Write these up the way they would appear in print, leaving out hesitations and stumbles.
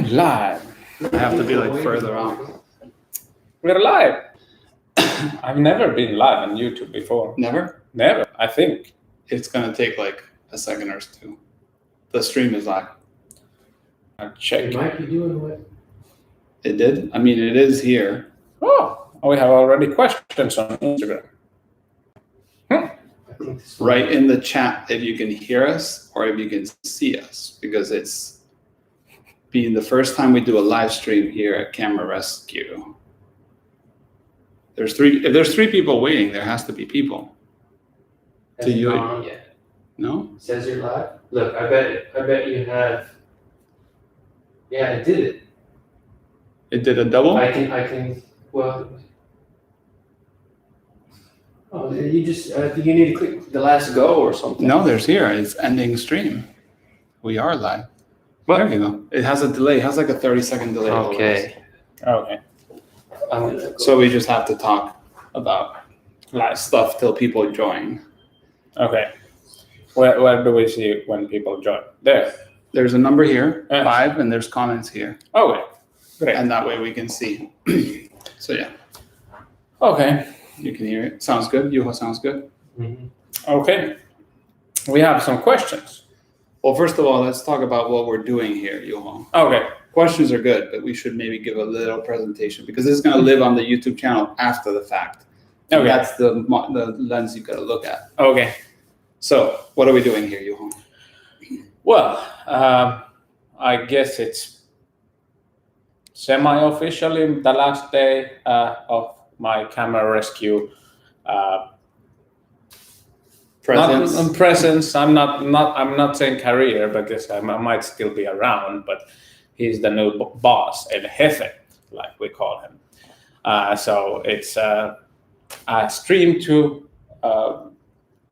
Live. I have to be like further on. We're live. I've never been live on YouTube before. Never? Never, I think. It's gonna take like a second or two. The stream is live. I'll check. It might be doing what? It did? I mean, it is here. Oh, we have already questions on Instagram. I think this one- Write in the chat if you can hear us or if you can see us, because it's being the first time we do a live stream here at Camera Rescue. If there's three people waiting, there has to be people. Hasn't you- gone on yet. No? It says you're live. Look, I bet you have. Yeah, I did it. It did a double? I can. Well. Oh, you just you need to click the last go or something. No, there's here. It's ending stream. We are live. What? There you go. It has a delay. It has like a 30-second delay. Okay. Okay. I'm gonna go. So we just have to talk about live stuff till people join. Okay. Where do we see when people join? There. There's a number here, Yeah. 5, and there's comments here. Okay. Great. And that way we can see. So yeah, Okay. you can hear it. Sounds good. Yuho sounds good. Mhm. Okay. We have some questions. Well, first of all, let's talk about what we're doing here, Yuho. Okay. Questions are good, but we should maybe give a little presentation because this is going to live on the YouTube channel after the fact. And Okay. that's the lens you got to look at. Okay. So what are we doing here, Yuho? Well, I guess it's semi-officially the last day of my camera rescue presence. I'm not saying career because I might still be around, but he's the new boss, El Jefe, like we call him. So it's a stream to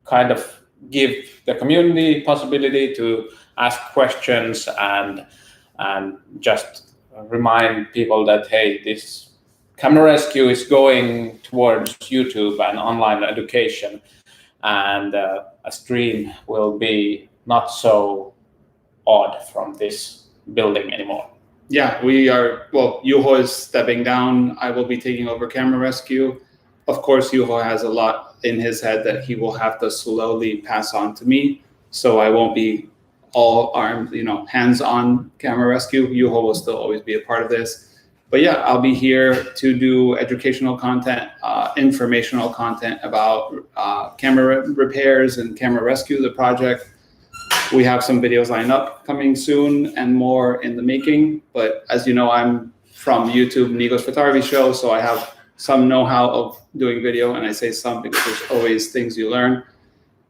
kind of give the community possibility to ask questions and just remind people that, hey, this camera rescue is going towards YouTube and online education, and a stream will be not so odd from this building anymore. Yeah, we are. Well, Yuho is stepping down. I will be taking over Camera Rescue. Of course, Yuho has a lot in his head that he will have to slowly pass on to me. So I won't be all armed, hands-on Camera Rescue. Yuho will still always be a part of this. But yeah, I'll be here to do educational content, informational content about camera repairs and Camera Rescue, the project. We have some videos lined up coming soon and more in the making. But as you know, I'm from YouTube, Nico's Photography Show, so I have some know-how of doing video, and I say some because there's always things you learn.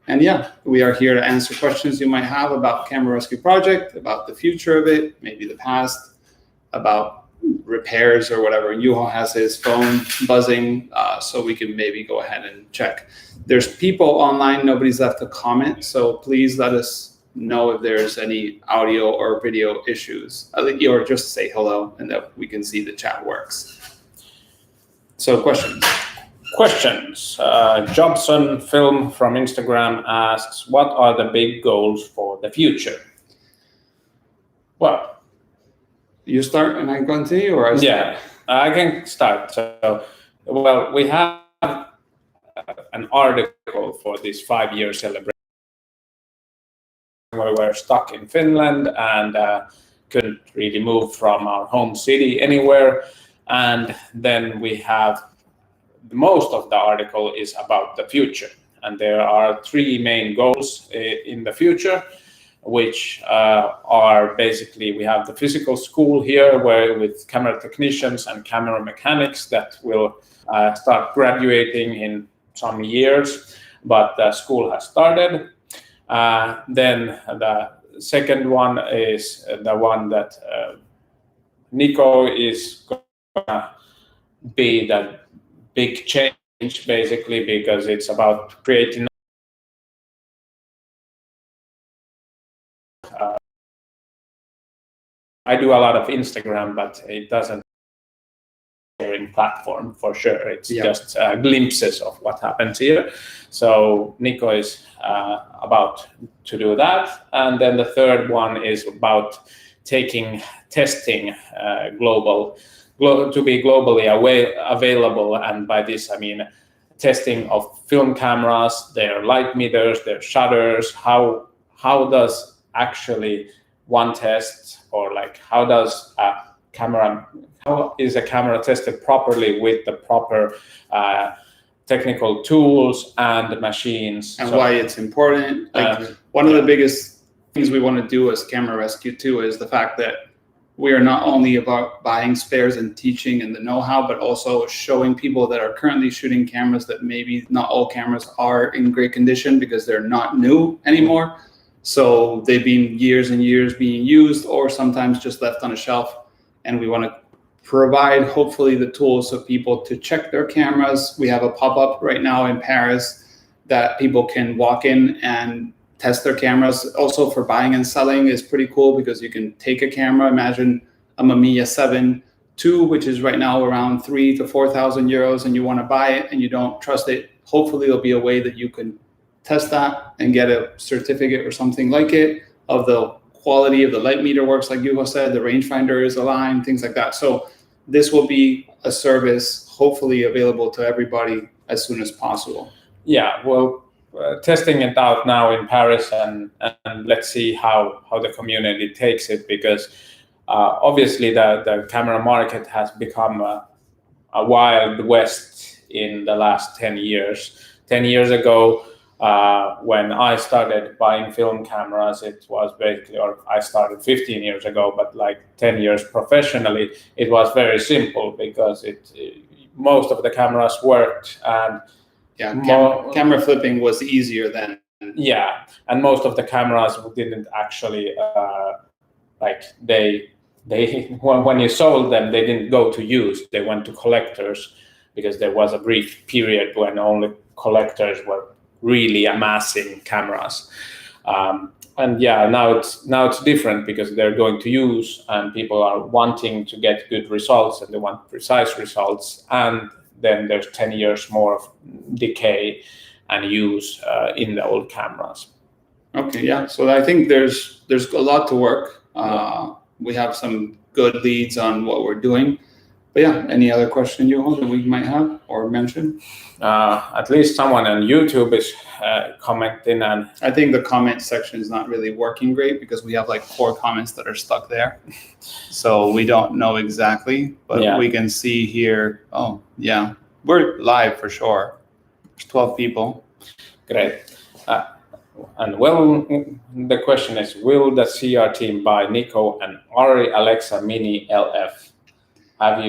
And yeah, we are here to answer questions you might have about Camera Rescue Project, about the future of it, maybe the past, about repairs or whatever. Yuho has his phone buzzing, so we can maybe go ahead and check. There's people online, nobody's left a comment, so please let us know if there's any audio or video issues, or just say hello and that we can see the chat works. So questions. Jobson Film from Instagram asks, what are the big goals for the future? Well, you start and I continue, or I start? Yeah, I can start. So, well, we have an article for this 5-year celebration. We were stuck in Finland and couldn't really move from our home city anywhere. And then we have most of the article is about the future. And there are 3 main goals in the future, which are basically, we have the physical school here where with camera technicians and camera mechanics that will start graduating in some years, but the school has started. Then the second one is the one that Nico is going to be the big change basically, because it's about creating I do a lot of Instagram, but it doesn't sharing platform for sure. It's just glimpses of what happens here. So Nico is about to do that. And then the third one is about testing to be globally available, and by this I mean testing of film cameras, their light meters, their shutters. How does actually one test, or like how is a camera tested properly with the proper technical tools and machines, and why it's important. One of the biggest things we want to do as Camera Rescue too is the fact that we are not only about buying spares and teaching and the know-how, but also showing people that are currently shooting cameras that maybe not all cameras are in great condition because they're not new anymore. So they've been years and years being used, or sometimes just left on a shelf. And we want to provide, hopefully, the tools for people to check their cameras. We have a pop-up right now in Paris that people can walk in and test their cameras. Also for buying and selling is pretty cool because you can take a camera. Imagine a Mamiya 7 II, which is right now around 3,000 to 4,000 euros, and you want to buy it and you don't trust it. Hopefully there'll be a way that you can test that and get a certificate or something like it of the quality of the light meter works, like Juho said, the rangefinder is aligned, things like that. So this will be a service hopefully available to everybody as soon as possible. Yeah, well, testing it out now in Paris, and let's see how the community takes it, because obviously the camera market has become a wild west in the last 10 years. 10 years ago, when I started buying film cameras, it was basically, or I started 15 years ago, but like 10 years professionally, it was very simple because most of the cameras worked, and camera flipping was easier then. Yeah, and most of the cameras didn't actually when you sold them, they didn't go to use, they went to collectors, because there was a brief period when only collectors were really amassing cameras. And yeah, now it's different because they're going to use, and people are wanting to get good results, and they want precise results, and then there's 10 years more of decay and use in the old cameras. Okay, yeah. So I think there's a lot to work. We have some good leads on what we're doing. But yeah, any other question that we might have or mention? At least someone on YouTube is commenting, and I think the comment section is not really working great because we have like 4 comments that are stuck there. So we don't know exactly, but we can see here. Oh, yeah, we're live for sure. There's 12 people. Great. And the question is, will the CR team buy Nikon and Arri Alexa Mini LF? I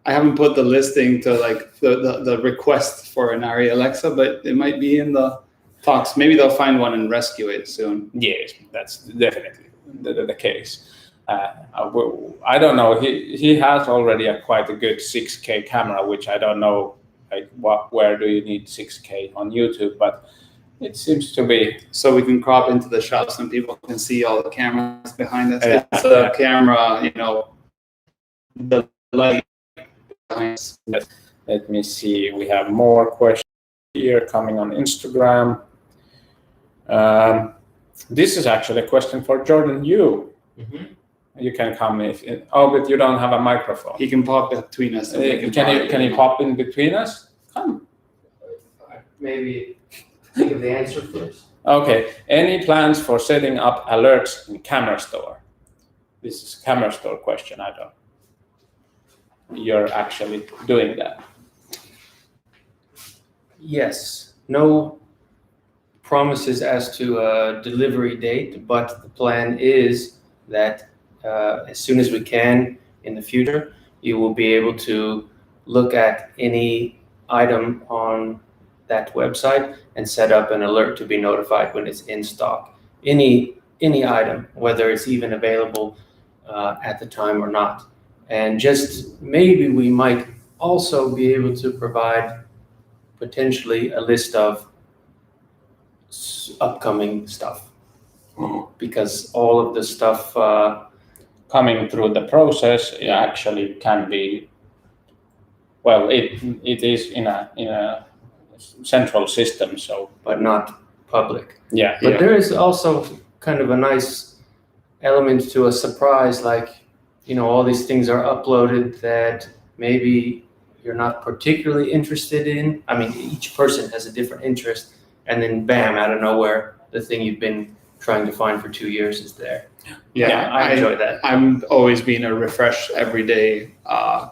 haven't put the listing to like the request for an Arri Alexa, but it might be in the talks. Maybe they'll find one and rescue it soon. Yes, that's definitely the case. I don't know. He has already quite a good 6K camera, which I don't know. Like, where do you need 6K on YouTube? But it seems to be. So we can crop into the shots and people can see all the cameras behind us. Yeah. It's the camera, the light behind us. Let me see. We have more questions here coming on Instagram. This is actually a question for Jordan Yu. Mm-hmm. You can come but you don't have a microphone. He can pop between us. Can you pop in between us? Come. Maybe think of the answer first. Okay. Any plans for setting up alerts in Camera Store? This is Camera Store question. I don't. You're actually doing that. Yes. No promises as to a delivery date, but the plan is that as soon as we can in the future, you will be able to look at any item on that website and set up an alert to be notified when it's in stock. Any item, whether it's even available at the time or not. And just maybe we might also be able to provide potentially a list of upcoming stuff, because all of the stuff coming through the process actually can be, well, it is in a central system, so but not public. Yeah. But there is also kind of a nice element to a surprise, like, all these things are uploaded that maybe you're not particularly interested in. I mean, each person has a different interest, and then bam, out of nowhere, the thing you've been trying to find for 2 years is there. Yeah, I enjoy that. I'm always being a refresh every day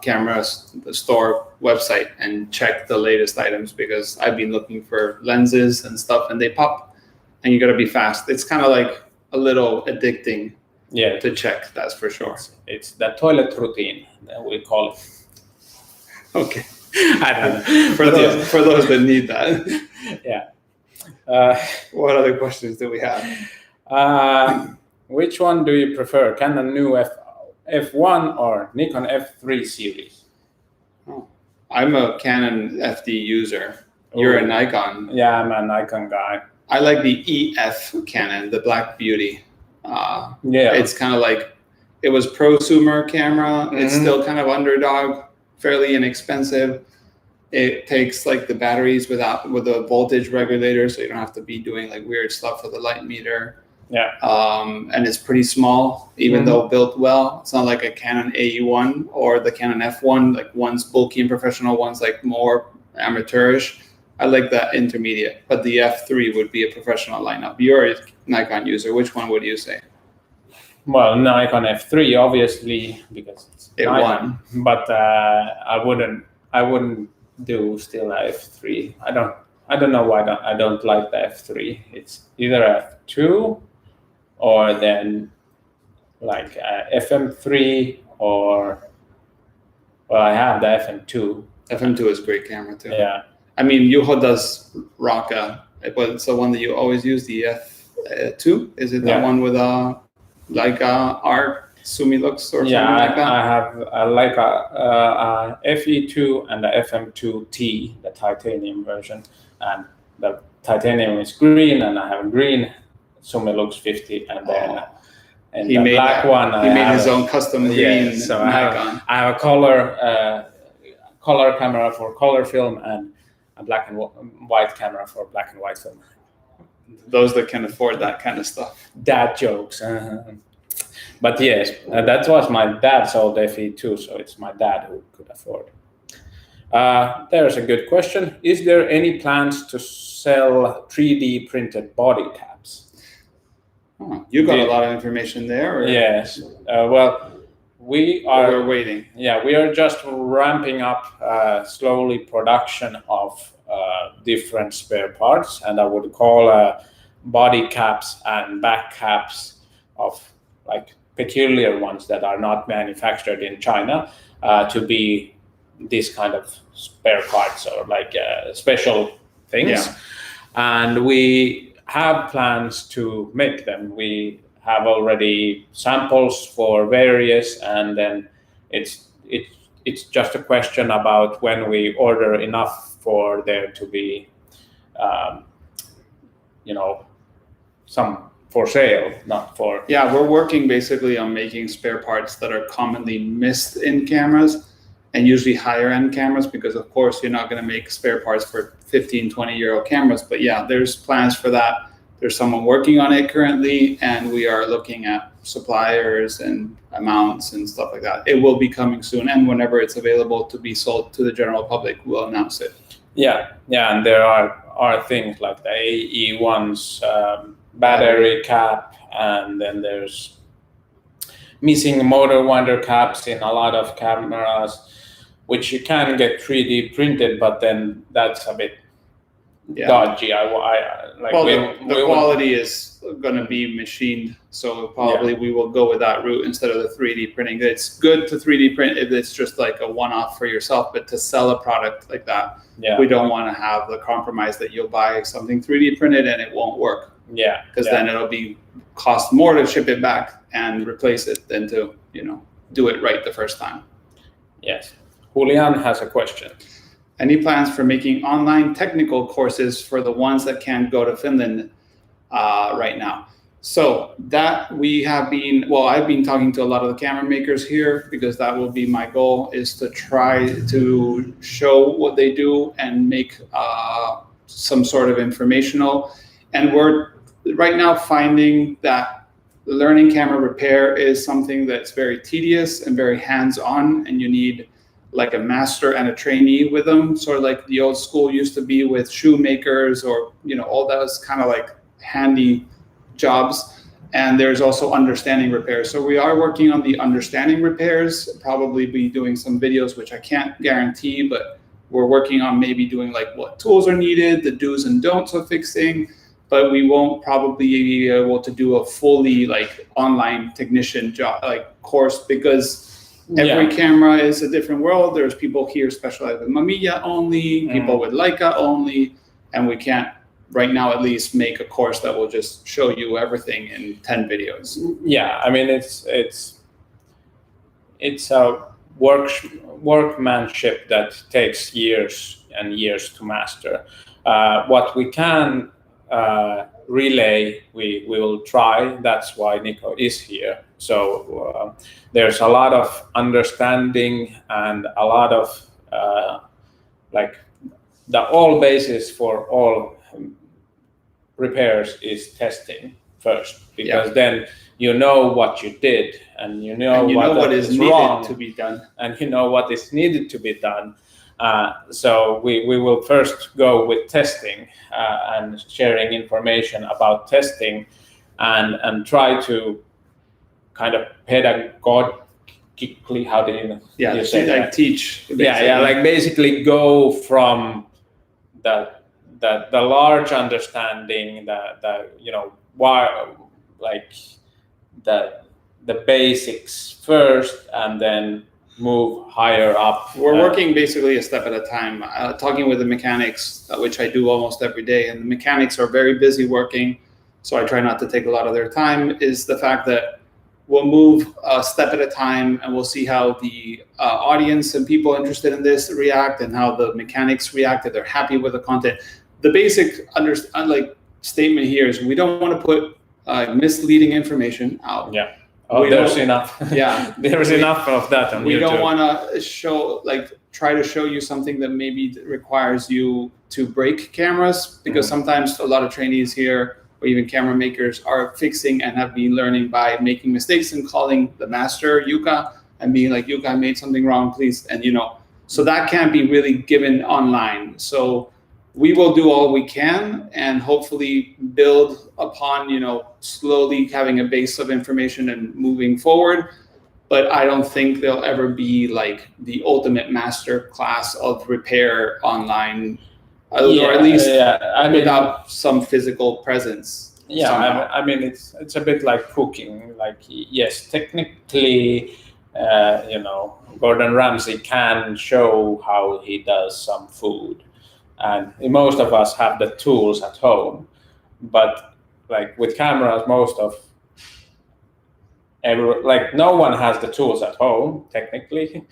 camera store website and check the latest items, because I've been looking for lenses and stuff, and they pop, and you got to be fast. It's kind of like a little addicting to check, that's for sure. It's the toilet routine that we call it. Okay. I don't know. For those that need that. Yeah. What other questions do we have? Which one do you prefer, Canon new F1 or Nikon F3 series? I'm a Canon FD user. You're a Nikon. Yeah, I'm a Nikon guy. I like the EF Canon, the Black Beauty. It's kind of like, it was prosumer camera. It's still kind of underdog, fairly inexpensive. It takes like the batteries with a voltage regulator, so you don't have to be doing like weird stuff with the light meter. Yeah. And it's pretty small, even though built well. It's not like a Canon AE1 or the Canon F1. Like, one's bulky and professional, one's like more amateurish. I like that intermediate, but the F3 would be a professional lineup. You're a Nikon user. Which one would you say? Well, Nikon F3, obviously, because it won. But I wouldn't do still a F3. I don't know why I don't like the F3. It's either F2 or then like FM3 or, well, I have the FM2. FM2 is a great camera too. Yeah. I mean, Yuho does rock but it's the one that you always use, the F2. Is it that one with like art Sumilux or something like that? I have like a FE2 and the FM2T, the titanium version, and the titanium is green, and I have a green Sumilux 50, and then and the black one. He made his own custom green. So I have a color camera for color film and a black and white camera for black and white film. Those that can afford that kind of stuff. Dad jokes. But yes, that was my dad's old FE2, so it's my dad who could afford it. There's a good question. Is there any plans to sell 3D printed body caps? You got a lot of information there. Or? Yes. Well, we're waiting. Yeah, we are just ramping up slowly production of different spare parts, and I would call body caps and back caps of like peculiar ones that are not manufactured in China to be this kind of spare parts or like special things. Yeah. And we have plans to make them. We have already samples for various, and then it's just a question about when we order enough for there to be some for sale, not for... Yeah, we're working basically on making spare parts that are commonly missed in cameras, and usually higher end cameras, because of course you're not going to make spare parts for 15, 20-year-old cameras. But yeah, there's plans for that. There's someone working on it currently, and we are looking at suppliers and amounts and stuff like that. It will be coming soon, and whenever it's available to be sold to the general public, we'll announce it. Yeah, and there are things like the AE1's battery cap, and then there's missing motor winder caps in a lot of cameras, which you can get 3D printed, but then that's a bit dodgy. The quality is going to be machined, so probably we will go with that route instead of the 3D printing. It's good to 3D print if it's just like a one-off for yourself, but to sell a product like that, we don't want to have the compromise that you'll buy something 3D printed and it won't work. Yeah, because then it'll be cost more to ship it back and replace it than to do it right the first time. Yes. Julian has a question. Any plans for making online technical courses for the ones that can't go to Finland right now? So that we have been, I've been talking to a lot of the camera makers here, because that will be my goal, is to try to show what they do and make some sort of informational. And we're right now finding that learning camera repair is something that's very tedious and very hands-on, and you need like a master and a trainee with them, sort of like the old school used to be with shoemakers, or all those kind of like handy jobs. And there's also understanding repairs. So we are working on the understanding repairs, probably be doing some videos, which I can't guarantee, but we're working on maybe doing like what tools are needed, the do's and don'ts of fixing, but we won't probably be able to do a fully like online technician job, like course, because every camera is a different world. There's people here specialized with Mamiya only, people with Leica only, and we can't right now at least make a course that will just show you everything in 10 videos. Yeah, I mean it's a workmanship that takes years and years to master. What we can relay, we will try. That's why Nico is here. So there's a lot of understanding and a lot of like the all basis for all repairs is testing first, because then you know what you did, and you know what is needed to be done, and you know what is needed to be done. So we will first go with testing and sharing information about testing, and try to kind of pedagogically, how do you say that? Like teach. Like basically go from the large understanding, why, like the basics first, and then move higher up. We're working basically a step at a time, talking with the mechanics, which I do almost every day, and the mechanics are very busy working, so I try not to take a lot of their time, is the fact that we'll move a step at a time, and we'll see how the audience and people interested in this react, and how the mechanics react, if they're happy with the content. The basic statement here is we don't want to put misleading information out. Yeah. Oh, there's enough. Yeah. There's enough of that on we YouTube. don't want to try to show you something that maybe requires you to break cameras, because sometimes a lot of trainees here, or even camera makers, are fixing and have been learning by making mistakes and calling the master, Yuka, and being like, Yuka, I made something wrong, please. And so that can't be really given online. So we will do all we can, and hopefully build upon, slowly having a base of information and moving forward. But I don't think there'll ever be like the ultimate master class of repair online, or at least without some physical presence. Yeah, I mean, it's a bit like cooking. Like, yes, technically, Gordon Ramsay can show how he does some food, and most of us have the tools at home. But like with cameras, no one has the tools at home technically,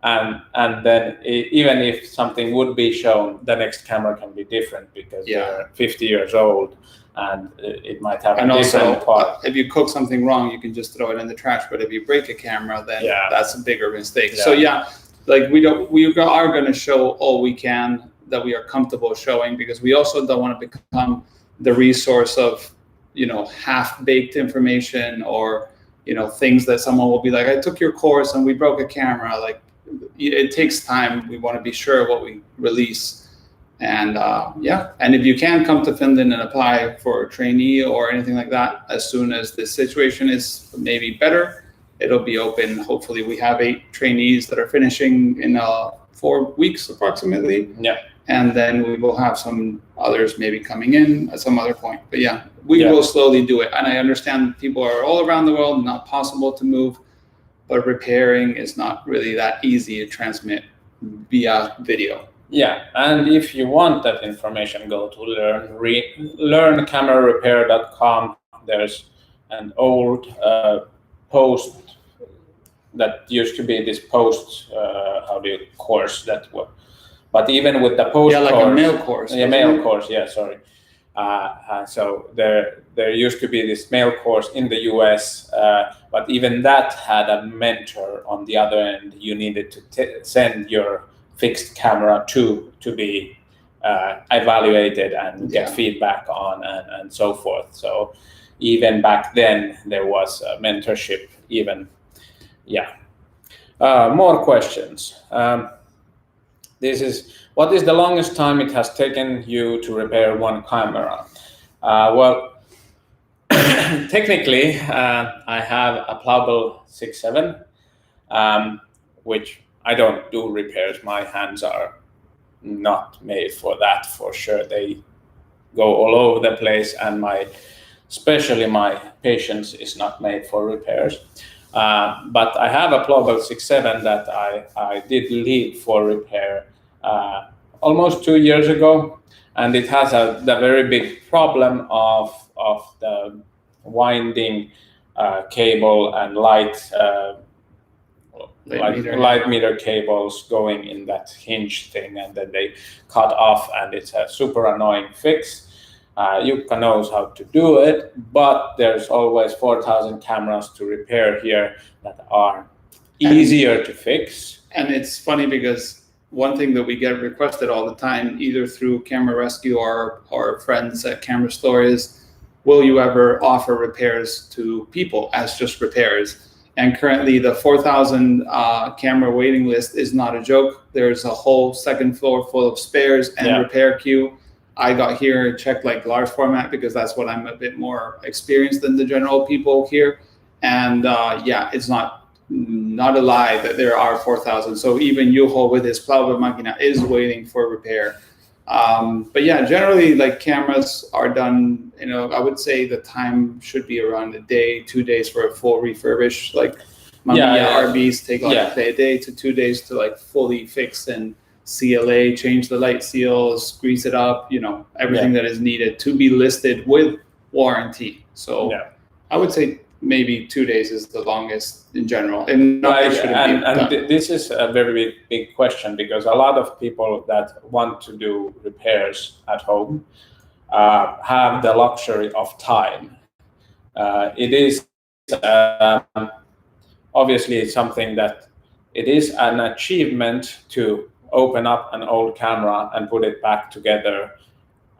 and then even if something would be shown, the next camera can be different, because they're 50 years old, and it might have a different part. If you cook something wrong, you can just throw it in the trash. But if you break a camera, then that's a bigger mistake. Yeah. So we are going to show all we can that we are comfortable showing, because we also don't want to become the resource of half-baked information, or things that someone will be like, I took your course and we broke a camera. Like, it takes time. We want to be sure what we release. And and if you can come to Finland and apply for a trainee or anything like that, as soon as the situation is maybe better, it'll be open. Hopefully we have 8 trainees that are finishing in 4 weeks approximately. Yeah. And then we will have some others maybe coming in at some other point. But we will slowly do it. And I understand people are all around the world, not possible to move, but repairing is not really that easy to transmit via video. Yeah, and if you want that information, go to learncamerarepair.com. There's an old post that used to be this post, course that was. But even with the post course, a mail course. Yeah, mail course. Yeah, sorry. So there used to be this mail course in the US, but even that had a mentor on the other end. You needed to send your fixed camera to be evaluated and get feedback on, and so forth. So even back then there was mentorship even. More questions. This is, what is the longest time it has taken you to repair one camera? Well, technically, I have a Plauble 6.7, which I don't do repairs. My hands are not made for that, for sure. They go all over the place, and especially my patience is not made for repairs. But I have a Plauble 6.7 that I did leave for repair almost 2 years ago, and it has the very big problem of the winding cable and light meter cables going in that hinge thing, and then they cut off, and it's a super annoying fix. Jukka knows how to do it, but there's always 4,000 cameras to repair here that are easier to fix. And it's funny because one thing that we get requested all the time, either through Camera Rescue or our friends at Camera Store, is, will you ever offer repairs to people as just repairs? And currently the 4,000 camera waiting list is not a joke. There's a whole second floor full of spares and repair queue. I got here and checked like large format because that's what I'm a bit more experienced than the general people here. And it's not a lie that there are 4,000. So even Juho with his Plauble Machina is waiting for repair. But yeah, generally like cameras are done, I would say the time should be around a day, 2 days for a full refurbish. Like Mamiya RBs take like a day to 2 days to like fully fix and CLA, change the light seals, grease it up, everything that is needed to be listed with warranty. So I would say maybe 2 days is the longest in general. And this is a very big question, because a lot of people that want to do repairs at home have the luxury of time. It is obviously something that it is an achievement to open up an old camera and put it back together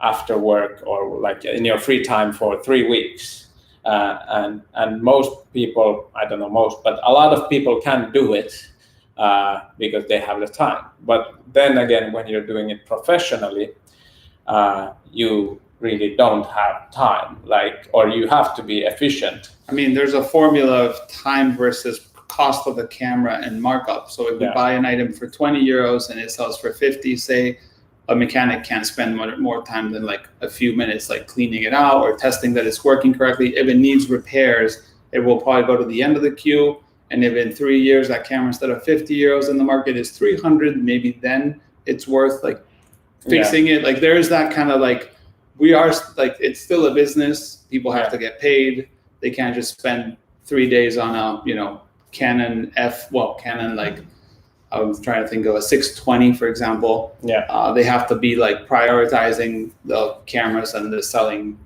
after work or like in your free time for 3 weeks. And most people, I don't know most, but a lot of people can do it because they have the time. But then again, when you're doing it professionally, you really don't have time, or you have to be efficient. I mean, there's a formula of time versus cost of the camera and markup. So if we buy an item for 20 euros and it sells for 50, say, a mechanic can't spend more time than like a few minutes, like cleaning it out or testing that it's working correctly. If it needs repairs, it will probably go to the end of the queue. And if in 3 years that camera, instead of 50 euros in the market, is 300, maybe then it's worth like fixing it. Like there's that kind of like, we are like, it's still a business. People have to get paid. They can't just spend 3 days on a, Canon Canon, like I was trying to think of a 620, for example. They have to be like prioritizing the cameras and the selling,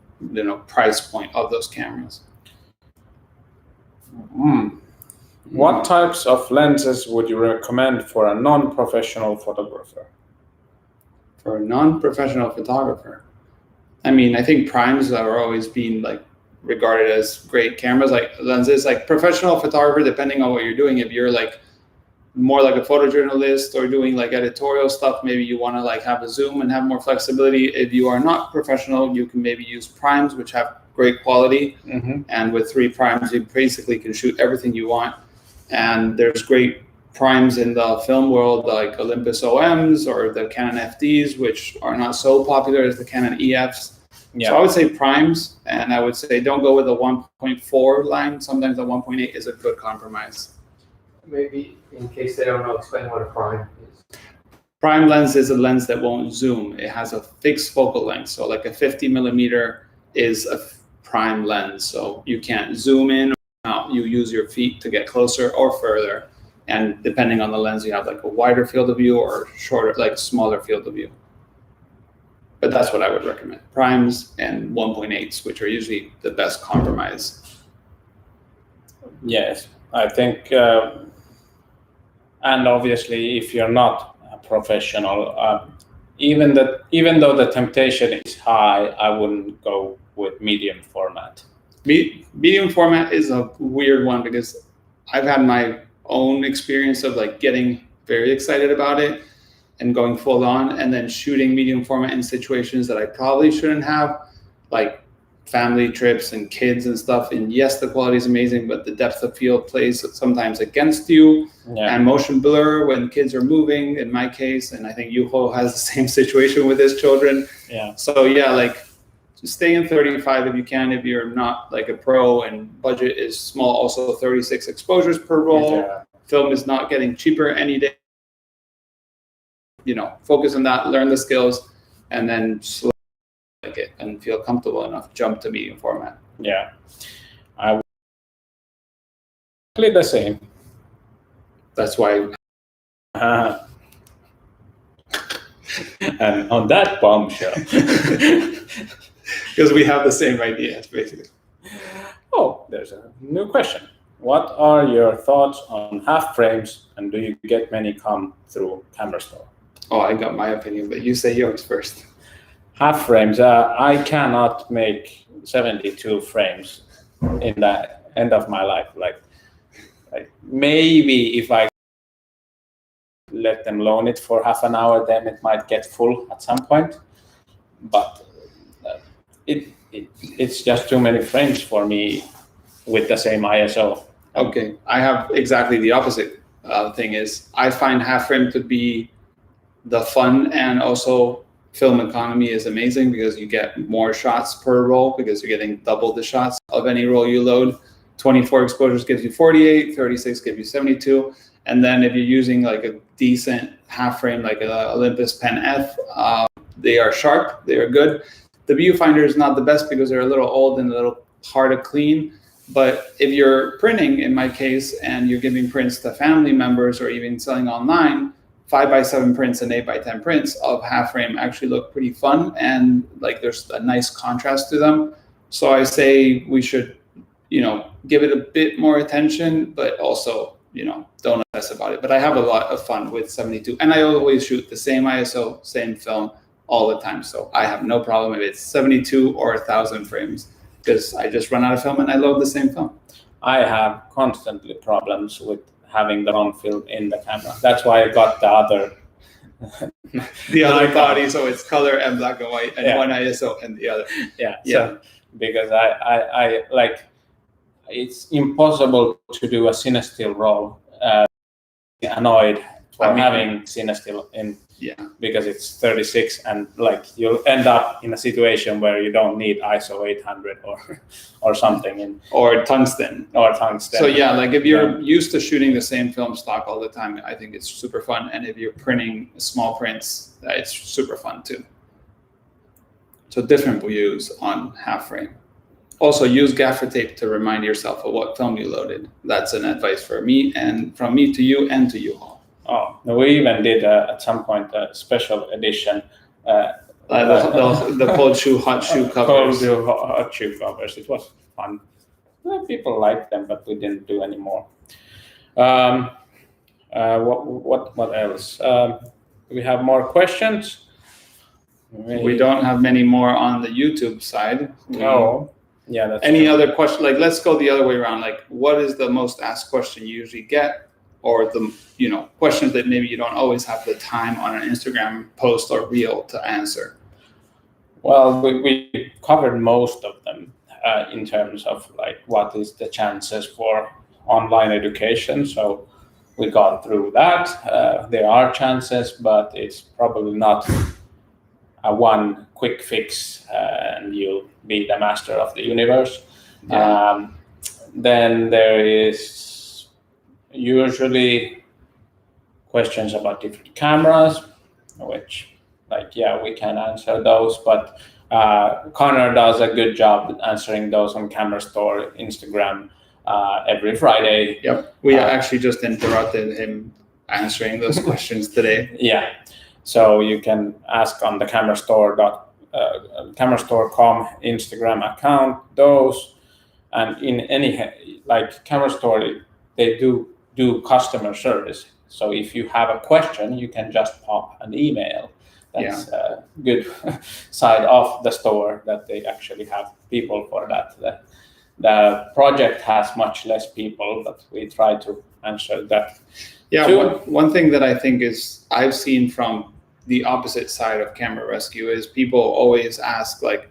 price point of those cameras. What types of lenses would you recommend for a non-professional photographer? For a non-professional photographer, I mean, I think primes are always being like regarded as great cameras, like lenses. Like professional photographer, depending on what you're doing, if you're like more like a photojournalist or doing like editorial stuff, maybe you want to like have a zoom and have more flexibility. If you are not professional, you can maybe use primes, which have great quality. And with 3 primes, you basically can shoot everything you want. And there's great primes in the film world, like Olympus OMs or the Canon FDs, which are not so popular as the Canon EFs. So I would say primes, and I would say don't go with a 1.4 line. Sometimes the 1.8 is a good compromise. Maybe in case they don't know, explain what a prime is. Prime lens is a lens that won't zoom. It has a fixed focal length. So like a 50 millimeter is a prime lens. So you can't zoom in or out. You use your feet to get closer or further. And depending on the lens, you have like a wider field of view or shorter, like smaller field of view. But that's what I would recommend. Primes and 1.8s, which are usually the best compromise. Yes, I think, and obviously if you're not a professional, even though the temptation is high, I wouldn't go with medium format. Medium format is a weird one because I've had my own experience of like getting very excited about it and going full on, and then shooting medium format in situations that I probably shouldn't have, like family trips and kids and stuff. And yes, the quality is amazing, but the depth of field plays sometimes against you. Yeah. And motion blur when kids are moving, in my case, and I think Yuho has the same situation with his children. Yeah. So yeah, like just stay in 35 if you can, if you're not like a pro and budget is small. Also 36 exposures per roll. Yeah. Film is not getting cheaper any day. You know, focus on that, learn the skills, and then slowly like it and feel comfortable enough, jump to medium format. Yeah. I would the same. That's why. And on that bombshell. Because we have the same ideas, basically. Oh, there's a new question. What are your thoughts on half frames, and do you get many come through Camera Store? Oh, I got my opinion, but you say yours first. Half frames. I cannot make 72 frames in the end of my life. Like maybe if I let them loan it for half an hour, then it might get full at some point. But it's just too many frames for me with the same ISO. Okay, I have exactly the opposite thing. Is I find half frame to be the fun, and also film economy is amazing because you get more shots per roll because you're getting double the shots of any roll you load. 24 exposures gives you 48, 36 gives you 72. And then if you're using like a decent half frame, like an Olympus Pen F, they are sharp, they are good. The viewfinder is not the best because they're a little old and a little hard to clean. But if you're printing, in my case, and you're giving prints to family members or even selling online, 5x7 prints and 8x10 prints of half frame actually look pretty fun, and like there's a nice contrast to them. So I say we should, you know, give it a bit more attention, but also, you know, don't obsess about it. But I have a lot of fun with 72, and I always shoot the same ISO, same film all the time. So I have no problem if it's 72 or 1,000 frames because I just run out of film and I load the same film. I have constantly problems with having the wrong film in the camera. That's why I got the other other body, so it's color and black and white, and one ISO and the other. Yeah. So, because I like, it's impossible to do a cinestill roll. Annoyed for having cinestill in. Yeah. Because it's 36, and like you'll end up in a situation where you don't need ISO 800 or something or tungsten. So yeah, like if you're used to shooting the same film stock all the time, I think it's super fun. And if you're printing small prints, it's super fun too. So different views on half frame. Also use gaffer tape to remind yourself of what film you loaded. That's an advice for me, and from me to you and to you all. Oh, we even did at some point a special edition. The cold shoe, hot shoe covers. Hot shoe covers. It was fun. People liked them, but we didn't do anymore. What else? Do we have more questions? We don't have many more on the YouTube side. No. Yeah. That's any true. other question? Like, let's go the other way around. Like, what is the most asked question you usually get? Or the questions that maybe you don't always have the time on an Instagram post or reel to answer? Well, we covered most of them in terms of like what is the chances for online education. So we got through that. There are chances, but it's probably not a one quick fix and you'll be the master of the universe. Yeah. Then there is usually questions about different cameras, which we can answer those, but Connor does a good job answering those on Camera Store Instagram every Friday. Yep, we actually just interrupted him answering those questions today. Yeah, so you can ask on the camerastore.com Instagram account those, and in any Camera Store, they do customer service. So if you have a question, you can just pop an email. That's a good side of the store, that they actually have people for that. the project has much less people, but we try to answer that. Yeah, Two- one thing that I think is I've seen from the opposite side of camera rescue is people always ask, like,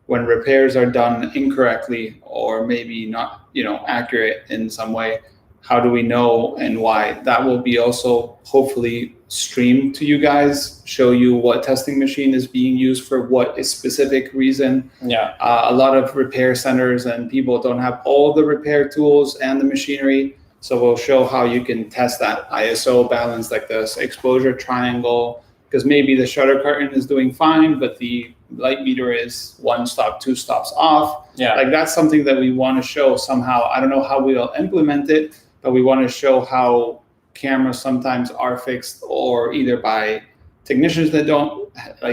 when repairs are done incorrectly or maybe not, accurate in some way, how do we know and why? That will be also hopefully streamed to you guys, show you what testing machine is being used for what specific reason. Yeah, A lot of repair centers and people don't have all the repair tools and the machinery. So we'll show how you can test that ISO balance, like this exposure triangle, because maybe the shutter curtain is doing fine, but the light meter is 1 stop, 2 stops off. yeah, Like that's something that we want to show somehow. I don't know how we'll implement it, but we want to show how cameras sometimes are fixed, or either by technicians that don't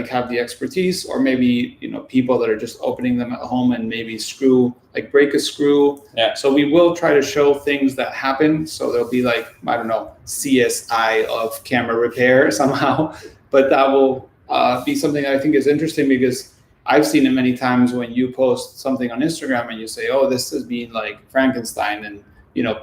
have the expertise, or maybe people that are just opening them at home and maybe break a screw. Yeah. So we will try to show things that happen. So there'll be CSI of camera repair somehow, but that will be something I think is interesting, because I've seen it many times when you post something on Instagram and you say, oh, this is being like Frankenstein, and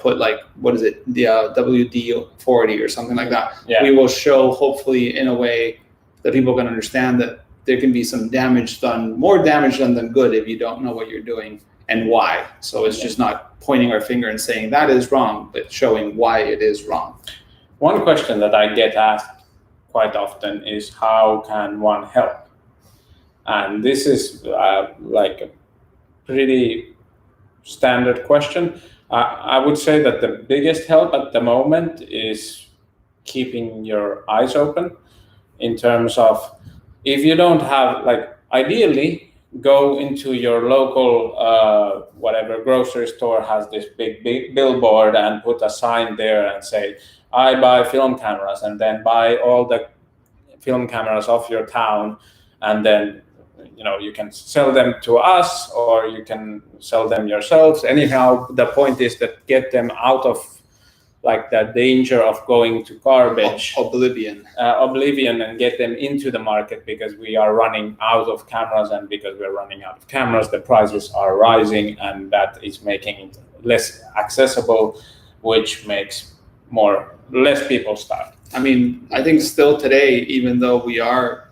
put what is it, the WD-40 or something like that. Yeah. We will show, hopefully, in a way that people can understand that there can be some damage done, more damage done than good, if you don't know what you're doing and why. So it's just not pointing our finger and saying that is wrong, but showing why it is wrong. One question that I get asked quite often is, how can one help? And this is like a pretty standard question. I would say that the biggest help at the moment is keeping your eyes open, in terms of, if you don't have, ideally, go into your local whatever grocery store has this big billboard and put a sign there and say, I buy film cameras, and then buy all the film cameras of your town, and then you can sell them to us, or you can sell them yourselves. Anyhow, the point is that get them out of the danger of going to garbage, oblivion, and get them into the market, because we are running out of cameras, and because we're running out of cameras, the prices are rising, and that is making it less accessible, which makes less people start. I mean, I think still today, even though we are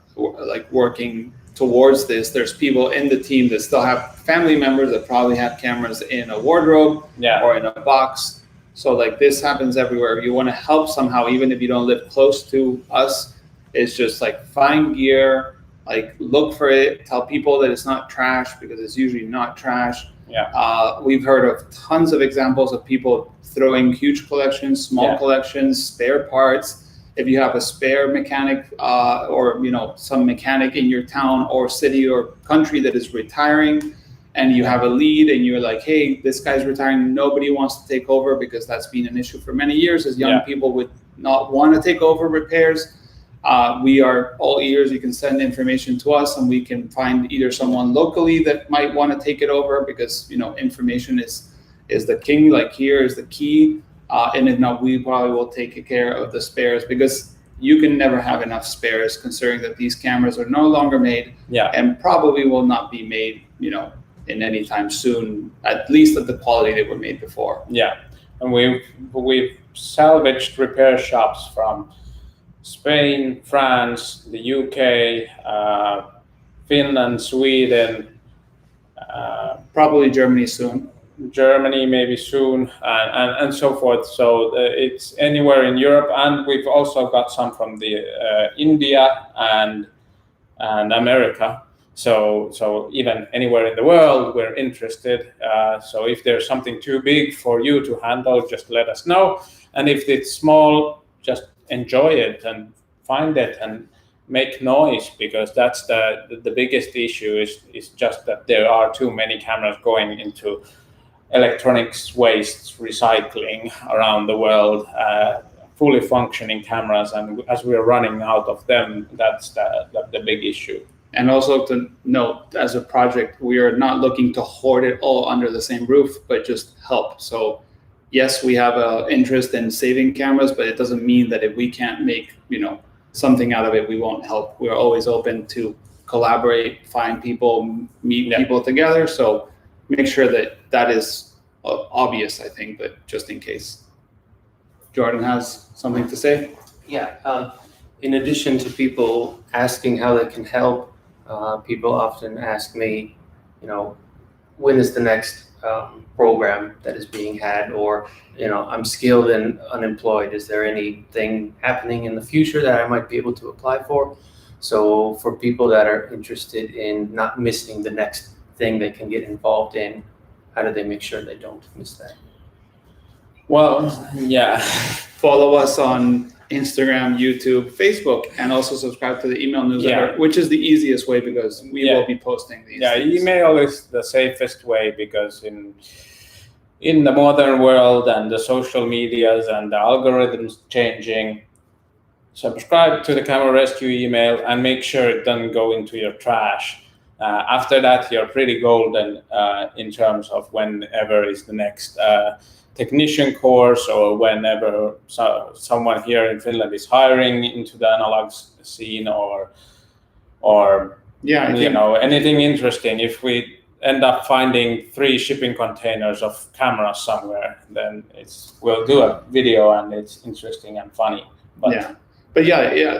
working towards this, there's people in the team that still have family members that probably have cameras in a wardrobe or in a box. So this happens everywhere. You want to help somehow, even if you don't live close to us. It's just find gear, look for it, tell people that it's not trash, because it's usually not trash. Yeah. We've heard of tons of examples of people throwing huge collections, small collections, spare parts. If you have a spare mechanic or some mechanic in your town or city or country that is retiring, and you have a lead and you're like, hey, this guy's retiring, nobody wants to take over, because that's been an issue for many years, as young people would not want to take over repairs. We are all ears. You can send information to us, and we can find either someone locally that might want to take it over, because information is the king. Here is the key. And if not, we probably will take care of the spares, because you can never have enough spares, considering that these cameras are no longer made, and probably will not be made, in any time soon, at least at the quality they were made before. Yeah, and we've salvaged repair shops from Spain, France, the UK, Finland, Sweden, probably Germany soon. Germany maybe soon, and so forth. So it's anywhere in Europe, and we've also got some from the India and America. So even anywhere in the world, we're interested. So if there's something too big for you to handle, just let us know. And if it's small, just enjoy it and find it and make noise, because that's the biggest issue is just that there are too many cameras going into electronics waste recycling around the world, fully functioning cameras, and as we're running out of them, that's the big issue. And also to note, as a project, we are not looking to hoard it all under the same roof, but just help. So yes, we have an interest in saving cameras, but it doesn't mean that if we can't make something out of it, we won't help. We're always open to collaborate, find people, meet people together. So make sure that is obvious, I think, but just in case. Jordan has something to say? Yeah. In addition to people asking how they can help, people often ask me, when is the next program that is being had, or I'm skilled and unemployed. Is there anything happening in the future that I might be able to apply for? So for people that are interested in not missing the next thing they can get involved in, how do they make sure they don't miss that? Well, yeah. Follow us on Instagram, YouTube, Facebook, and also subscribe to the email newsletter, which is the easiest way because we will be posting these things. Email is the safest way because in the modern world and the social medias and the algorithms changing, subscribe to the Camera Rescue email and make sure it doesn't go into your trash. After that, you're pretty golden in terms of whenever is the next technician course, or whenever someone here in Finland is hiring into the analog scene, or anything interesting. If we end up finding 3 shipping containers of cameras somewhere, then we'll do a video and it's interesting and funny. But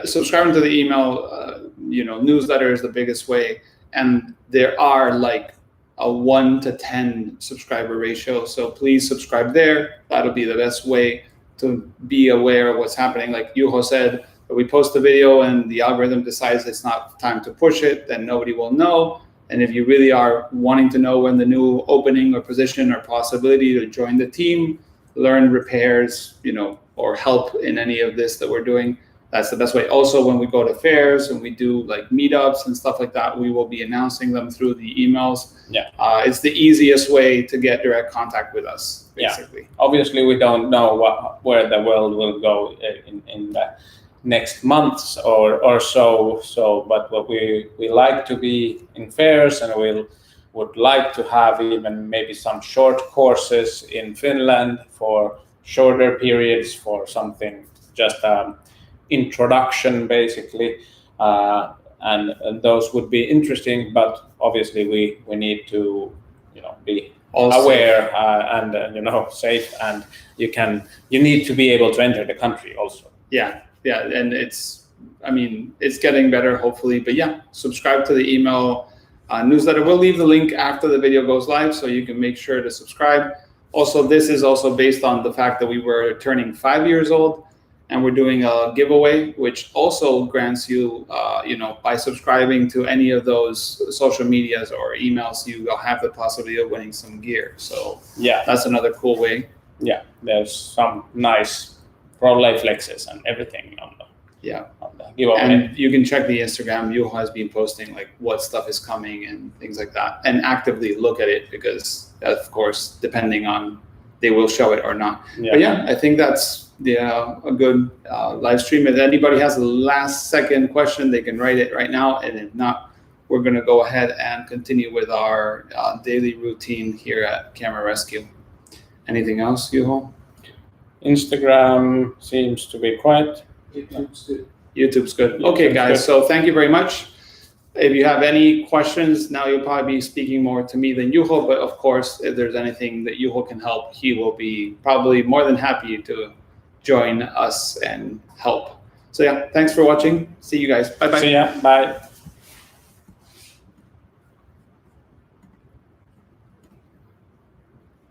subscribing to the email, newsletter is the biggest way, and there are like a 1 to 10 subscriber ratio. So please subscribe there. That'll be the best way to be aware of what's happening. Like Juho said, if we post a video and the algorithm decides it's not time to push it, then nobody will know. And if you really are wanting to know when the new opening or position or possibility to join the team, learn repairs, or help in any of this that we're doing, that's the best way. Also, when we go to fairs and we do like meetups and stuff like that, we will be announcing them through the emails. It's the easiest way to get direct contact with us, basically. Obviously, we don't know where the world will go in the next months or so. But what we like to be in fairs, and we would like to have even maybe some short courses in Finland for shorter periods for something just introduction basically, and those would be interesting, but obviously we need to be also aware and safe, and you need to be able to enter the country also. And it's getting better hopefully, but subscribe to the email newsletter. We'll leave the link after the video goes live so you can make sure to subscribe. Also, this is also based on the fact that we were turning 5 years old, and we're doing a giveaway, which also grants you, by subscribing to any of those social medias or emails, you will have the possibility of winning some gear. So that's another cool way. There's some nice Rolleiflexes and everything on the giveaway. And you can check the Instagram. Juho has been posting like what stuff is coming and things like that, and actively look at it because, of course, depending on they will show it or not. But I think that's a good live stream. If anybody has a last second question, they can write it right now, and if not, we're going to go ahead and continue with our daily routine here at Camera Rescue. Anything else, Juho? Instagram seems to be quiet. YouTube's good. Okay, guys. So thank you very much. If you have any questions, now you'll probably be speaking more to me than Juho, but of course, if there's anything that Juho can help, he will be probably more than happy to join us and help. So thanks for watching. See you guys. Bye-bye. See ya. Bye.